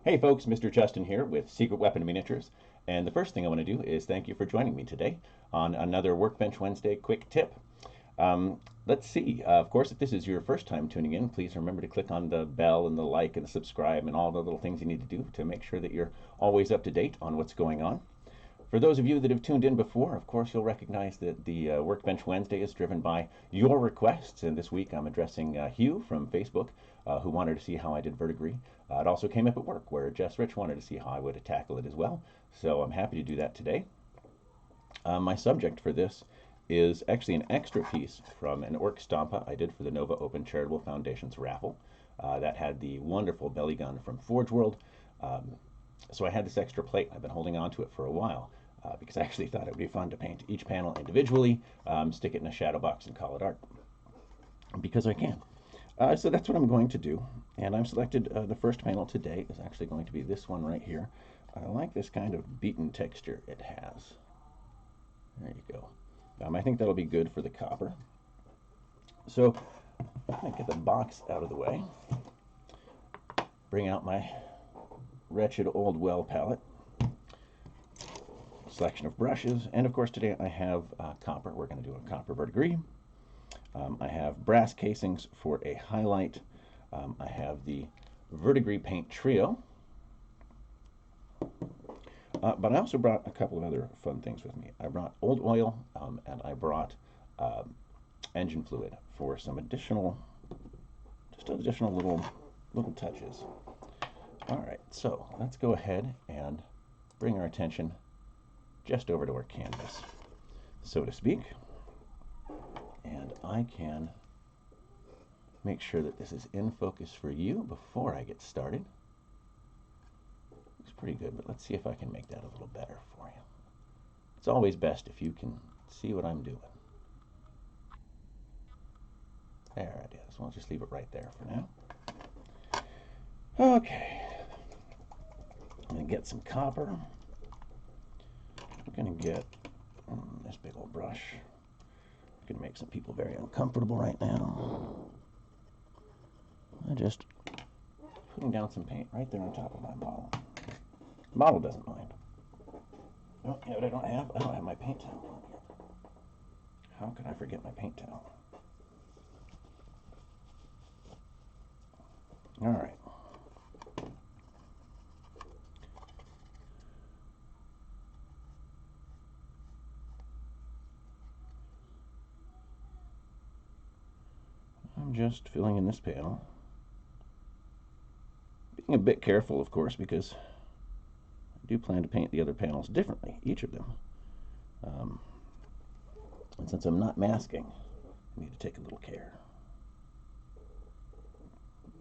Hey folks, Mr. Justin here with Secret Weapon Miniatures, and the first thing I want to do is thank you for joining me today on another Workbench Wednesday quick tip. Let's see, of course, if this is your first time tuning in, please remember to click on the bell and the like and the subscribe and all the little things you need to do to make sure that you're always up to date on what's going on. For those of you that have tuned in before, of course, you'll recognize that the Workbench Wednesday is driven by your requests, and this week I'm addressing Hugh from Facebook, who wanted to see how I did verdigris. It also came up at work, where Jess Rich wanted to see how I would tackle it as well, so I'm happy to do that today. My subject for this is actually an extra piece from an Ork Stompa I did for the Nova Open Charitable Foundation's raffle. That had the wonderful belly gun from Forge World. So I had this extra plate. I've been holding on to it for a while because I actually thought it would be fun to paint each panel individually, stick it in a shadow box and call it art, because I can. So that's what I'm going to do. And I've selected the first panel today is actually going to be this one right here. I like this kind of beaten texture it has. There you go. I think that'll be good for the copper. So I'm going to get the box out of the way, bring out my wretched old well palette, selection of brushes, and of course today I have copper. We're going to do a copper verdigris. I have brass casings for a highlight. I have the verdigris paint trio, but I also brought a couple of other fun things with me. I brought old oil and I brought engine fluid for some additional, just additional little touches. All right, so let's go ahead and bring our attention just over to our canvas, so to speak. And I can make sure that this is in focus for you before I get started. Looks pretty good, but let's see if I can make that a little better for you. It's always best if you can see what I'm doing. There it is. We'll just leave it right there for now. Okay. I'm going to get some copper. I'm going to get this big old brush. Going to make some people very uncomfortable right now. I'm just putting down some paint right there on top of my bottle. The bottle doesn't mind. Oh, yeah, but I don't have my paint towel on here. How could I forget my paint towel? All right. I'm just filling in this panel. Being a bit careful, of course, because I do plan to paint the other panels differently, each of them. And since I'm not masking, I need to take a little care.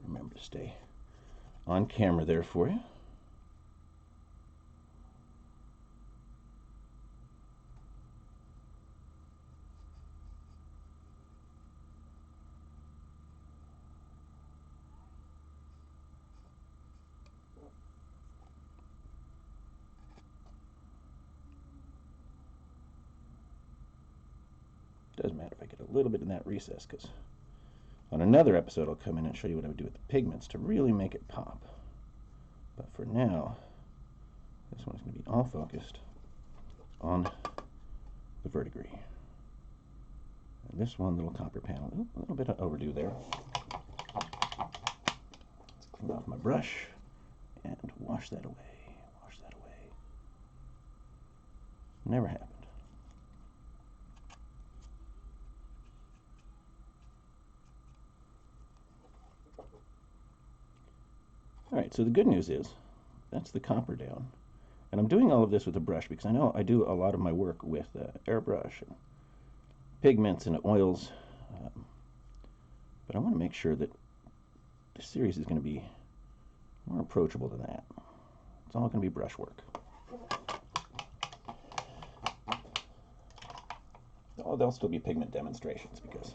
Remember to stay on camera there for you. Doesn't matter if I get a little bit in that recess, because on another episode I'll come in and show you what I would do with the pigments to really make it pop. But for now, this one's going to be all focused on the verdigris. And this one little copper panel, a little bit of overdue there. Let's clean off my brush and wash that away. Wash that away. Never happened. All right, so the good news is that's the copper down. And I'm doing all of this with a brush because I know I do a lot of my work with airbrush and pigments and oils. But I want to make sure that this series is going to be more approachable than that. It's all going to be brush work. Oh, there'll still be pigment demonstrations because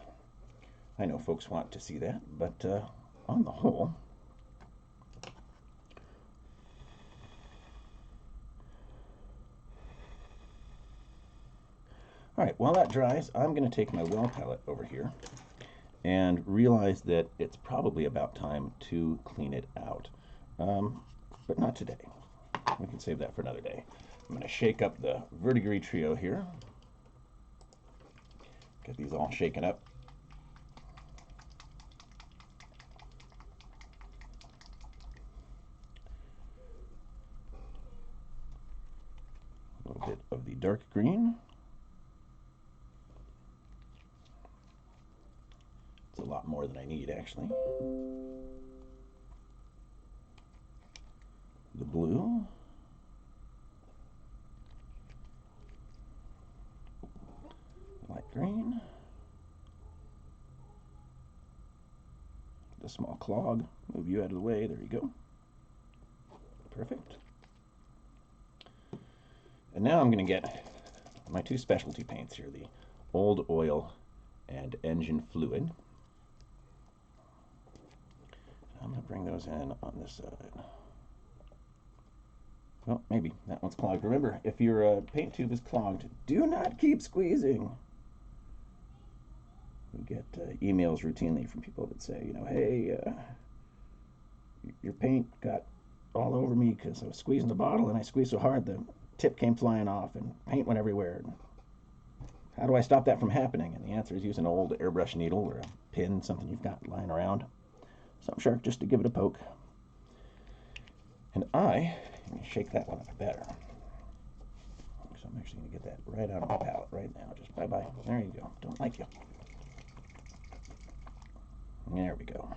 I know folks want to see that, but on the whole, all right, while that dries, I'm going to take my well palette over here and realize that it's probably about time to clean it out. but not today. We can save that for another day. I'm going to shake up the verdigris trio here. Get these all shaken up. A little bit of the dark green. It's a lot more than I need, actually. The blue. Light green. The small clog. Move you out of the way. There you go. Perfect. And now I'm going to get my two specialty paints here, the Old Oil and Engine Fluid. I'm going to bring those in on this side. Well, maybe that one's clogged. Remember, if your paint tube is clogged, do not keep squeezing. We get emails routinely from people that say, you know, hey, your paint got all over me because I was squeezing the bottle and I squeezed so hard the tip came flying off and paint went everywhere. How do I stop that from happening? And the answer is use an old airbrush needle or a pin, something you've got lying around. Something sharp just to give it a poke. And I'm going to shake that one up better. So I'm actually going to get that right out of my palette right now. Just bye-bye. There you go. Don't like you. There we go.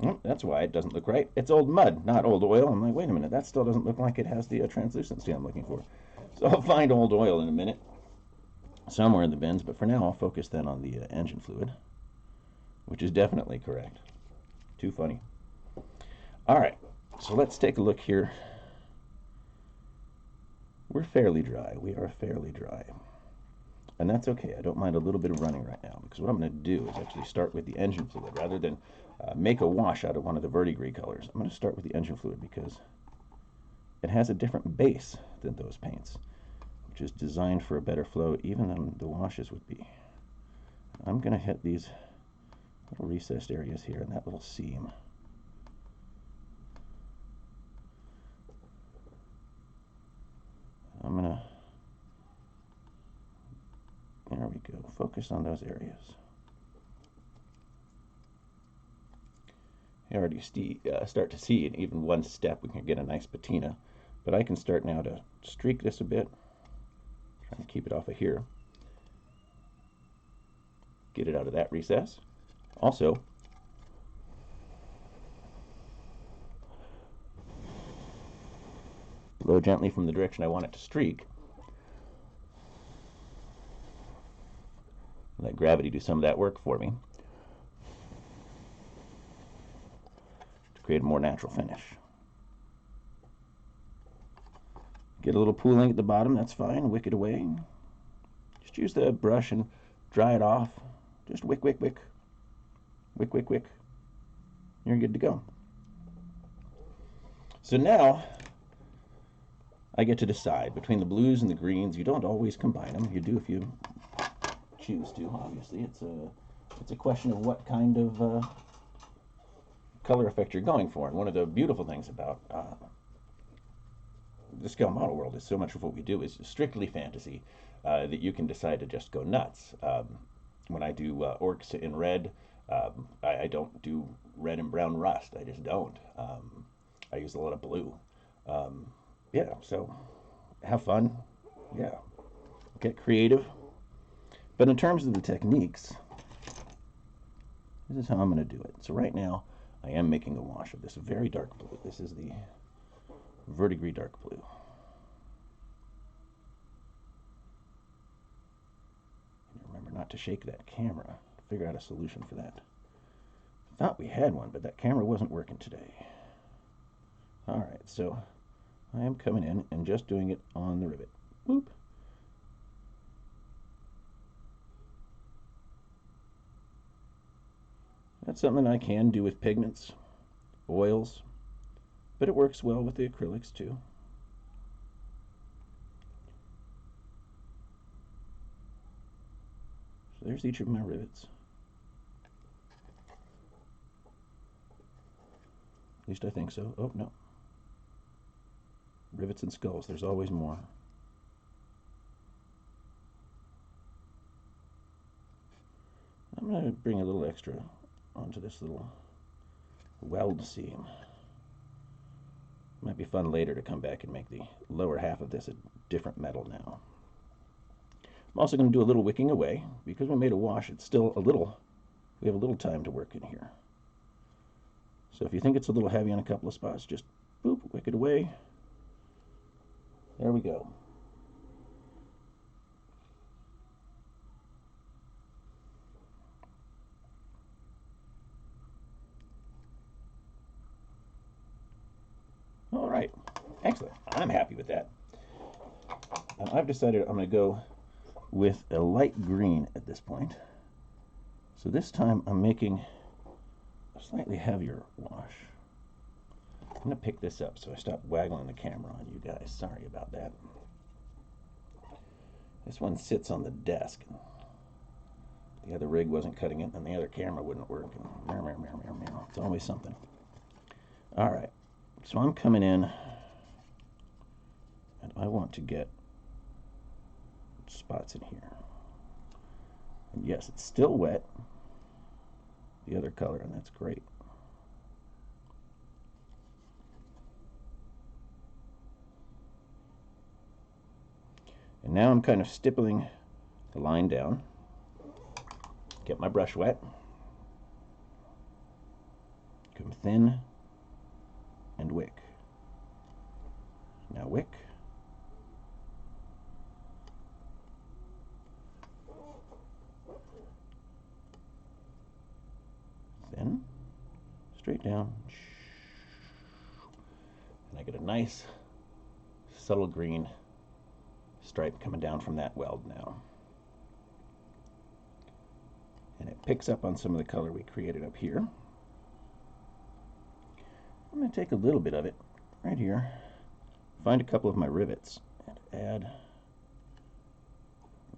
Oh, that's why it doesn't look right. It's old mud, not old oil. I'm like, wait a minute, that still doesn't look like it has the translucency I'm looking for. So I'll find old oil in a minute, somewhere in the bins, but for now I'll focus then on the engine fluid, which is definitely correct. Too funny. All right, so let's take a look here. We're fairly dry. We are fairly dry. And that's okay. I don't mind a little bit of running right now, because what I'm going to do is actually start with the engine fluid rather than make a wash out of one of the verdigris colors. I'm going to start with the engine fluid because it has a different base than those paints, which is designed for a better flow even than the washes would be. I'm going to hit these little recessed areas here and that little seam. I'm going to, there we go, focus on those areas. I already start to see in even one step we can get a nice patina, but I can start now to streak this a bit, trying to keep it off of here, get it out of that recess. Also, blow gently from the direction I want it to streak. Let gravity do some of that work for me to create a more natural finish. Get a little pooling at the bottom, that's fine. Wick it away. Just use the brush and dry it off. Just wick, wick, wick. Wick, wick, wick. You're good to go. So now I get to decide between the blues and the greens. You don't always combine them. You do if you choose to. Obviously, it's a question of what kind of color effect you're going for. And one of the beautiful things about the scale model world is so much of what we do is strictly fantasy, that you can decide to just go nuts. When I do orcs in red, I don't do red and brown rust. I just don't. I use a lot of blue. Yeah, so have fun. Yeah, get creative. But in terms of the techniques, this is how I'm going to do it. So right now, I am making a wash of this very dark blue. This is the verdigris dark blue. Remember not to shake that camera. Figure out a solution for that. I thought we had one, but that camera wasn't working today. All right, so I am coming in and just doing it on the rivet. Boop. That's something I can do with pigments, oils, but it works well with the acrylics too. So there's each of my rivets. At least I think so. Oh, no. Rivets and skulls. There's always more. I'm going to bring a little extra onto this little weld seam. Might be fun later to come back and make the lower half of this a different metal now. I'm also going to do a little wicking away. Because we made a wash, it's still a little, we have a little time to work in here. So if you think it's a little heavy on a couple of spots, just boop, wick it away. There we go. All right, excellent. I'm happy with that. Now I've decided I'm going to go with a light green at this point. So this time I'm making a slightly heavier wash. I'm going to pick this up so I stop waggling the camera on you guys. Sorry about that. This one sits on the desk. The other rig wasn't cutting it, and the other camera wouldn't work. It's always something. All right, so I'm coming in, and I want to get spots in here. And yes, it's still wet, the other color, and that's great. And now I'm kind of stippling the line down. Get my brush wet. Come thin and wick. Now wick. Thin. Straight down. And I get a nice subtle green stripe coming down from that weld now. And it picks up on some of the color we created up here. I'm going to take a little bit of it right here, find a couple of my rivets, and add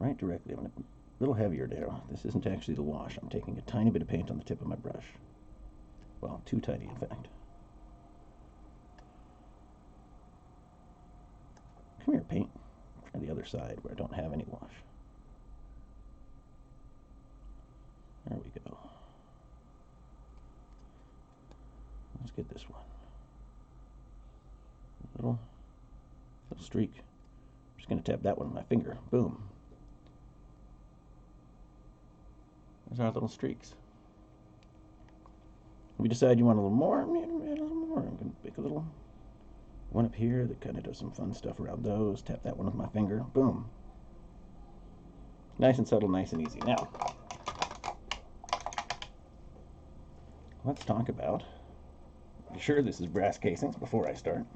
right directly. I'm going to a little heavier now. This isn't actually the wash. I'm taking a tiny bit of paint on the tip of my brush. Well, too tiny, in fact. Come here, paint. Try the other side where I don't have any wash. There we go. Let's get this one. Little streak. I'm just going to tap that one with my finger. Boom. There's our little streaks. If you decide you want a little more, I'm going to pick a little one up here that kind of does some fun stuff around those. Tap that one with my finger. Boom. Nice and subtle, nice and easy. Now, let's talk about, I'm sure this is brass casings before I start.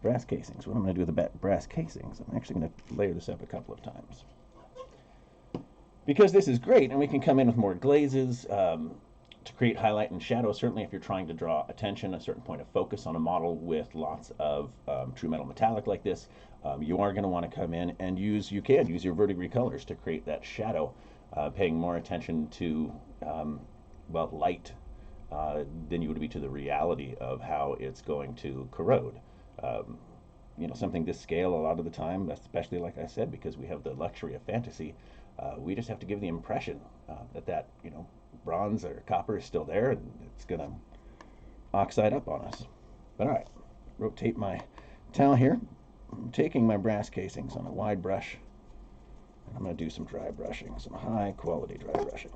Brass casings. What I'm going to do with the brass casings, I'm actually going to layer this up a couple of times. Because this is great, and we can come in with more glazes to create highlight and shadow. Certainly if you're trying to draw attention, a certain point of focus on a model with lots of true metal metallic like this, you are going to want to come in and use your verdigris colors to create that shadow, paying more attention to well, light than you would be to the reality of how it's going to corrode. You know, something this scale a lot of the time, especially like I said, because we have the luxury of fantasy, we just have to give the impression that you know, bronze or copper is still there, and it's going to oxide up on us. But all right, rotate my towel here. I'm taking my brass casings on a wide brush, and I'm going to do some dry brushing, some high quality dry brushing.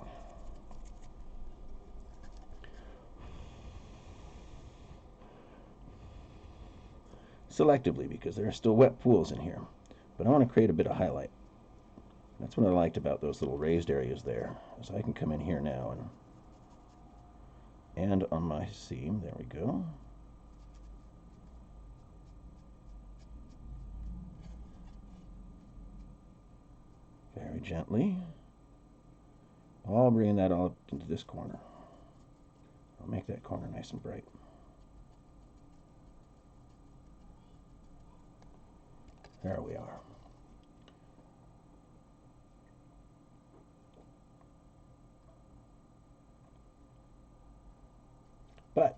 Selectively, because there are still wet pools in here, but I want to create a bit of highlight. That's what I liked about those little raised areas there, is I can come in here now and on my seam, there we go. Very gently. I'll bring that all up into this corner. I'll make that corner nice and bright. There we are. But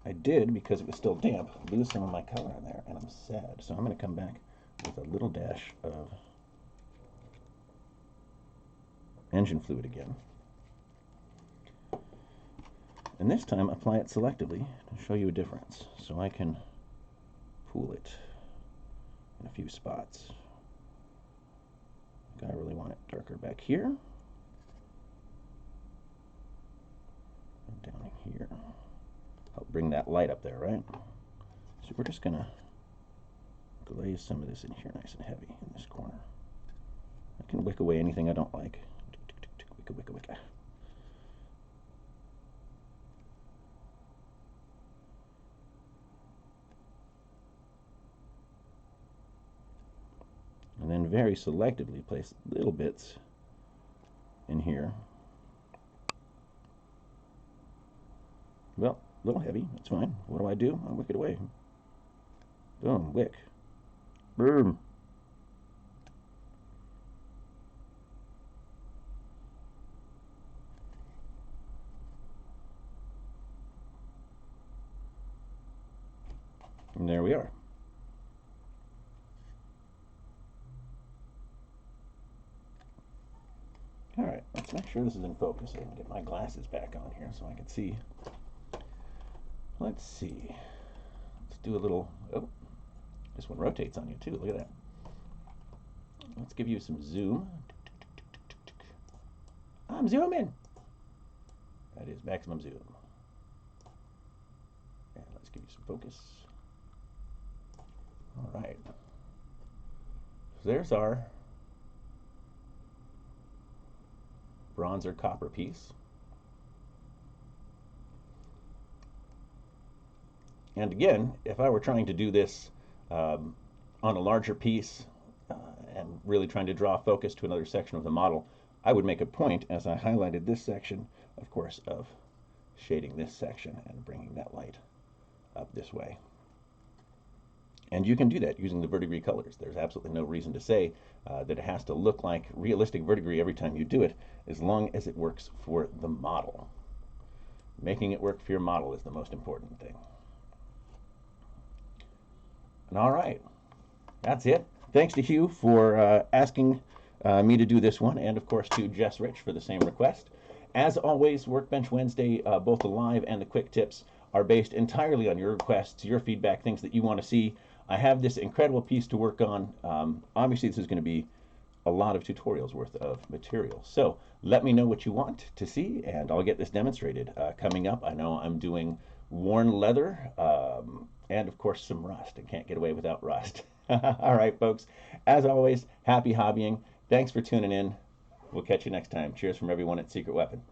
I did, because it was still damp, lose some of my color in there, and I'm sad. So I'm going to come back with a little dash of engine fluid again. And this time apply it selectively to show you a difference, so I can pool it in a few spots. I really want it darker back here and down here. Help bring that light up there, right? So we're just gonna glaze some of this in here nice and heavy in this corner. I can wick away anything I don't like. Wicka, wicka, wicka. And then very selectively place little bits in here. Well, a little heavy, that's fine. What do? I wick it away. Boom, wick. Boom. And there we are. All right, let's make sure this is in focus. I can get my glasses back on here so I can see. Let's see. Let's do a little, oh, this one rotates on you too, look at that. Let's give you some zoom. I'm zooming. That is maximum zoom. And let's give you some focus. All right. So there's our bronze or copper piece. And again, if I were trying to do this on a larger piece and really trying to draw focus to another section of the model, I would make a point, as I highlighted this section, of course, of shading this section and bringing that light up this way. And you can do that using the verdigris colors. There's absolutely no reason to say that it has to look like realistic verdigris every time you do it, as long as it works for the model. Making it work for your model is the most important thing. And all right, that's it. Thanks to Hugh for asking me to do this one, and of course to Jess Rich for the same request. As always, Workbench Wednesday, both the live and the quick tips, are based entirely on your requests, your feedback, things that you want to see. I have this incredible piece to work on. Obviously, this is going to be a lot of tutorials worth of material. So let me know what you want to see, and I'll get this demonstrated. Coming up, I know I'm doing worn leather, and of course some rust. I can't get away without rust. All right, folks. As always, happy hobbying. Thanks for tuning in. We'll catch you next time. Cheers from everyone at Secret Weapon.